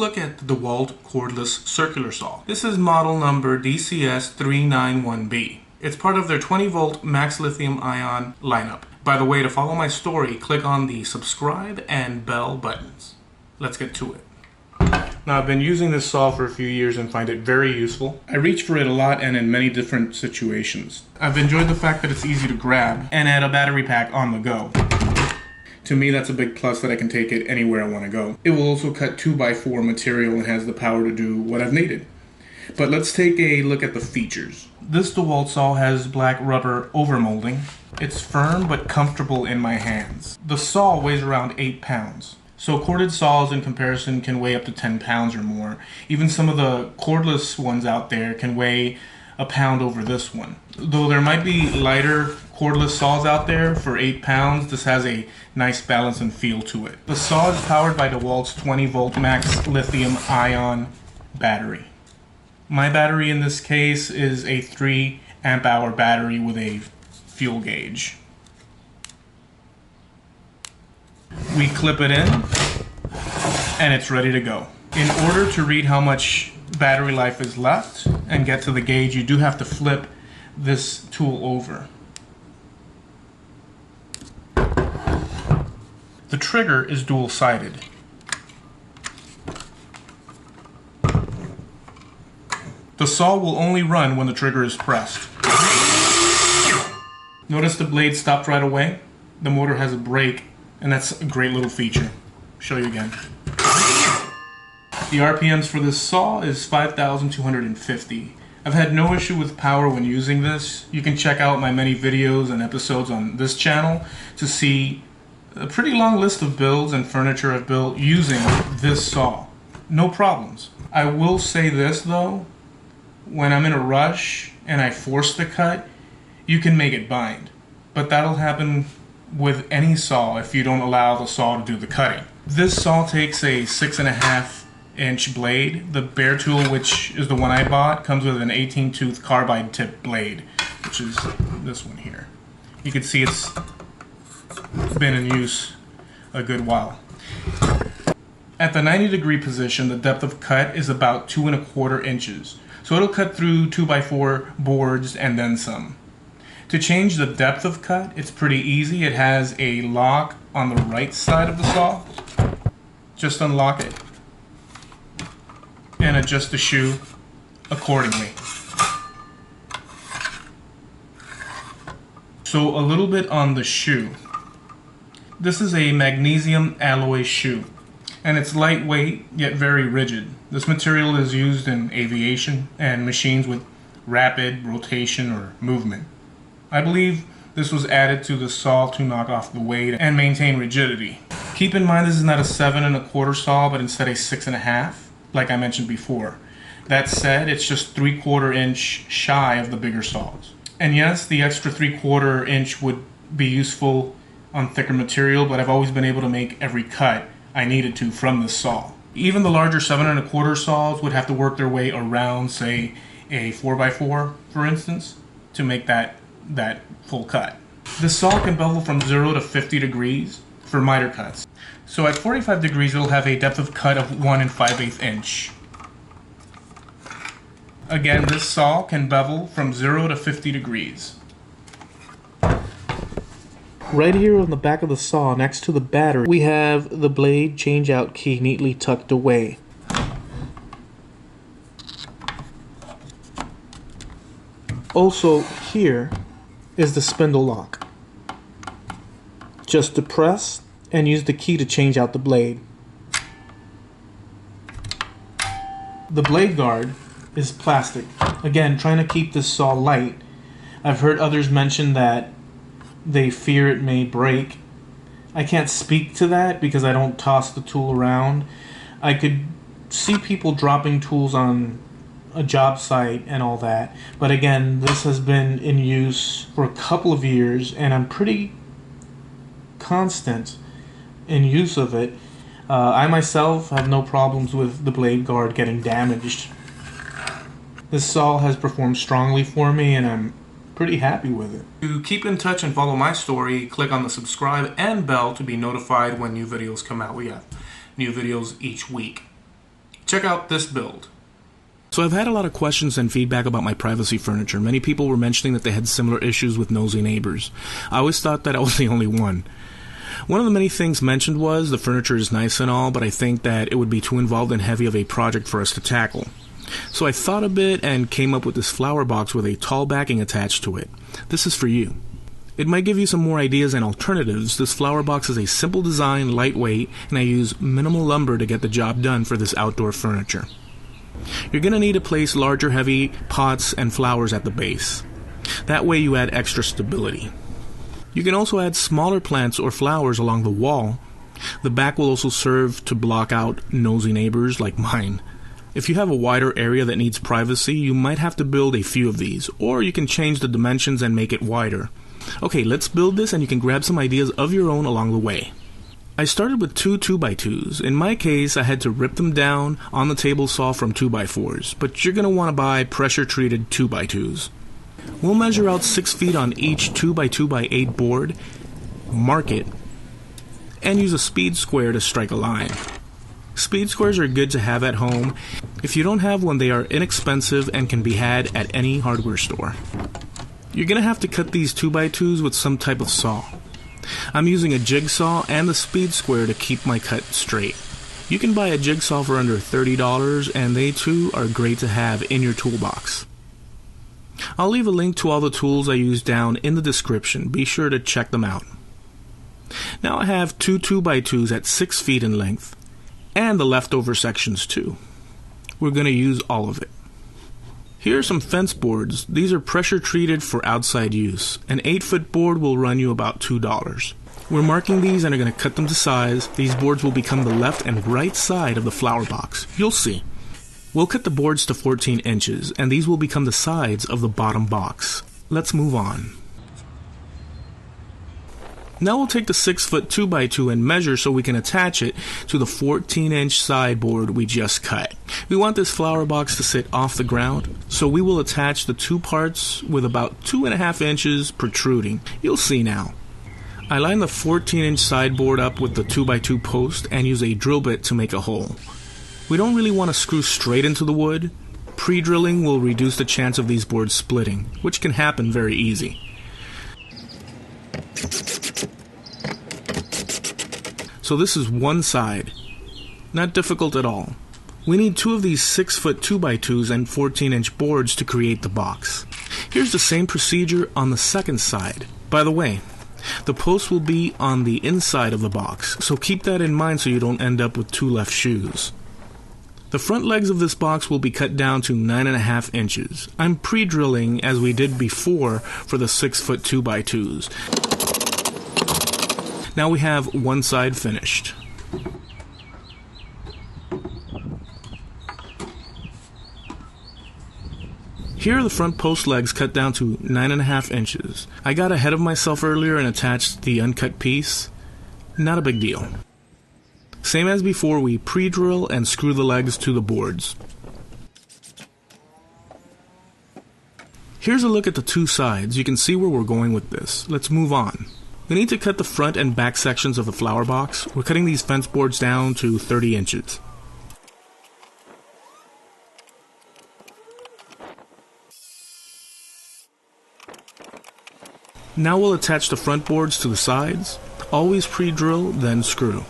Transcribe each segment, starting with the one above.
look at the DEWALT Cordless Circular Saw. This is model number DCS391B. It's part of their 20-volt max lithium ion lineup. By the way, to follow my story, click on the subscribe and bell buttons. Let's get to it. Now, I've been using this saw for a few years and find it very useful. I reach for it a lot and in many different situations. I've enjoyed the fact that it's easy to grab and add a battery pack on the go. To me, that's a big plus that I can take it anywhere I want to go. It will also cut 2x4 material and has the power to do what I've needed. But let's take a look at the features. This DEWALT saw has black rubber overmolding. It's firm but comfortable in my hands. The saw weighs around 8 pounds. So corded saws in comparison can weigh up to 10 pounds or more. Even some of the cordless ones out there can weigh a pound over this one. Though there might be lighter cordless saws out there, for 8 pounds, this has a nice balance and feel to it. The saw is powered by DEWALT's 20-volt max lithium ion battery. My battery in this case is a 3 amp hour battery with a fuel gauge. We clip it in and it's ready to go. In order to read how much battery life is left and get to the gauge, you do have to flip this tool over. The trigger is dual-sided. The saw will only run when the trigger is pressed. Notice the blade stopped right away. The motor has a brake, and that's a great little feature. Show you again. The RPMs for this saw is 5,250. I've had no issue with power when using this. You can check out my many videos and episodes on this channel to see a pretty long list of builds and furniture I've built using this saw. No problems. I will say this though, when I'm in a rush and I force the cut, you can make it bind. But that'll happen with any saw if you don't allow the saw to do the cutting. This saw takes a 6.5-inch blade. The bare tool, which is the one I bought, comes with an 18-tooth carbide tip blade, which is this one here. You can see it's been in use a good while. At the 90-degree position, the depth of cut is about 2.25 inches. So it'll cut through 2x4 boards and then some. To change the depth of cut, it's pretty easy. It has a lock on the right side of the saw. Just unlock it and adjust the shoe accordingly. So a little bit on the shoe. This is a magnesium alloy shoe, and it's lightweight yet very rigid. This material is used in aviation and machines with rapid rotation or movement. I believe this was added to the saw to knock off the weight and maintain rigidity. Keep in mind this is not a 7.25 saw, but instead a 6.5, like I mentioned before. That said, it's just 3/4 inch shy of the bigger saws. And yes, the extra 3/4 inch would be useful on thicker material, but I've always been able to make every cut I needed to from this saw. Even the larger 7.25 saws would have to work their way around, say, a 4x4, for instance, to make that full cut. This saw can bevel from 0 to 50 degrees for miter cuts. So at 45 degrees, it'll have a depth of cut of 1 5/8 inch. Again, this saw can bevel from 0 to 50 degrees. Right here on the back of the saw, next to the battery, we have the blade change-out key neatly tucked away. Also, here is the spindle lock. Just depress and use the key to change out the blade. The blade guard is plastic. Again, trying to keep this saw light. I've heard others mention that they fear it may break. I can't speak to that because I don't toss the tool around. I could see people dropping tools on a job site and all that, but again, this has been in use for a couple of years and I'm pretty constant in use of it. I myself have no problems with the blade guard getting damaged. This saw has performed strongly for me and I'm pretty happy with it. To keep in touch and follow my story, click on the subscribe and bell to be notified when new videos come out. We have new videos each week. Check out this build. So I've had a lot of questions and feedback about my privacy furniture. Many people were mentioning that they had similar issues with nosy neighbors. I always thought that I was the only one. One of the many things mentioned was the furniture is nice and all, but I think that it would be too involved and heavy of a project for us to tackle. So I thought a bit and came up with this flower box with a tall backing attached to it. This is for you. It might give you some more ideas and alternatives. This flower box is a simple design, lightweight, and I use minimal lumber to get the job done for this outdoor furniture. You're going to need to place larger heavy pots and flowers at the base. That way you add extra stability. You can also add smaller plants or flowers along the wall. The back will also serve to block out nosy neighbors like mine. If you have a wider area that needs privacy, you might have to build a few of these, or you can change the dimensions and make it wider. Okay, let's build this and you can grab some ideas of your own along the way. I started with two 2x2s. In my case, I had to rip them down on the table saw from 2x4s, but you're going to want to buy pressure-treated 2x2s. We'll measure out 6 feet on each 2x2x8 board, mark it, and use a speed square to strike a line. Speed squares are good to have at home. If you don't have one, they are inexpensive and can be had at any hardware store. You're going to have to cut these 2x2s with some type of saw. I'm using a jig saw and the speed square to keep my cut straight. You can buy a jig saw for under $30 and they too are great to have in your toolbox. I'll leave a link to all the tools I use down in the description. Be sure to check them out. Now I have two 2x2s at 6 feet in length and the leftover sections too. We're going to use all of it. Here are some fence boards. These are pressure treated for outside use. An 8-foot board will run you about $2. We're marking these and are going to cut them to size. These boards will become the left and right side of the flower box. You'll see. We'll cut the boards to 14 inches, and these will become the sides of the bottom box. Let's move on. Now we'll take the 6-foot 2x2 and measure so we can attach it to the 14-inch sideboard we just cut. We want this flower box to sit off the ground, so we will attach the two parts with about 2.5 inches protruding. You'll see now. I line the 14-inch sideboard up with the 2x2 post and use a drill bit to make a hole. We don't really want to screw straight into the wood. Pre-drilling will reduce the chance of these boards splitting, which can happen very easy. So this is one side. Not difficult at all. We need two of these 6-foot 2x2s and 14-inch boards to create the box. Here's the same procedure on the second side. By the way, the post will be on the inside of the box, so keep that in mind so you don't end up with two left shoes. The front legs of this box will be cut down to 9.5 inches. I'm pre-drilling as we did before for the 6-foot 2x2s. Now we have one side finished. Here are the front post legs cut down to 9.5 inches. I got ahead of myself earlier and attached the uncut piece. Not a big deal. Same as before, we pre-drill and screw the legs to the boards. Here's a look at the two sides. You can see where we're going with this. Let's move on. We need to cut the front and back sections of the flower box. We're cutting these fence boards down to 30 inches. Now we'll attach the front boards to the sides. Always pre-drill, then screw.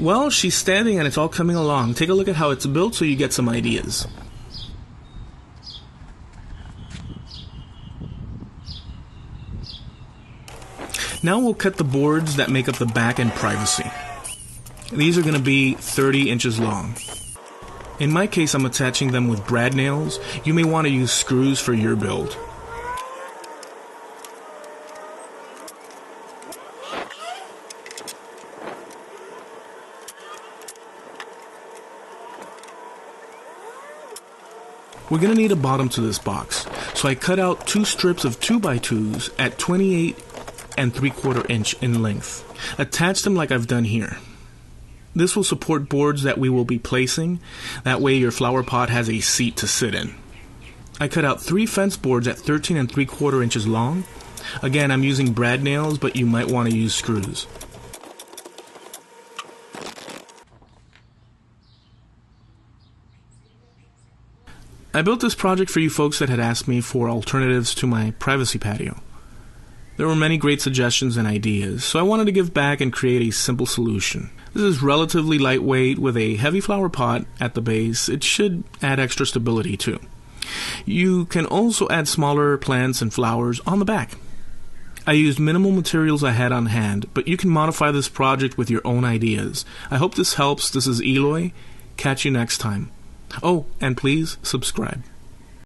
Well, she's standing and it's all coming along. Take a look at how it's built so you get some ideas. Now we'll cut the boards that make up the back and privacy. These are going to be 30 inches long. In my case, I'm attaching them with brad nails. You may want to use screws for your build. We're going to need a bottom to this box, so I cut out two strips of 2x2s at 28 and 3/4 inch in length. Attach them like I've done here. This will support boards that we will be placing. That way your flower pot has a seat to sit in. I cut out 3 fence boards at 13 and 3/4 inches long. Again, I'm using brad nails, but you might want to use screws. I built this project for you folks that had asked me for alternatives to my privacy patio. There were many great suggestions and ideas, so I wanted to give back and create a simple solution. This is relatively lightweight with a heavy flower pot at the base. It should add extra stability too. You can also add smaller plants and flowers on the back. I used minimal materials I had on hand, but you can modify this project with your own ideas. I hope this helps. This is Eloy. Catch you next time. Oh, and please subscribe.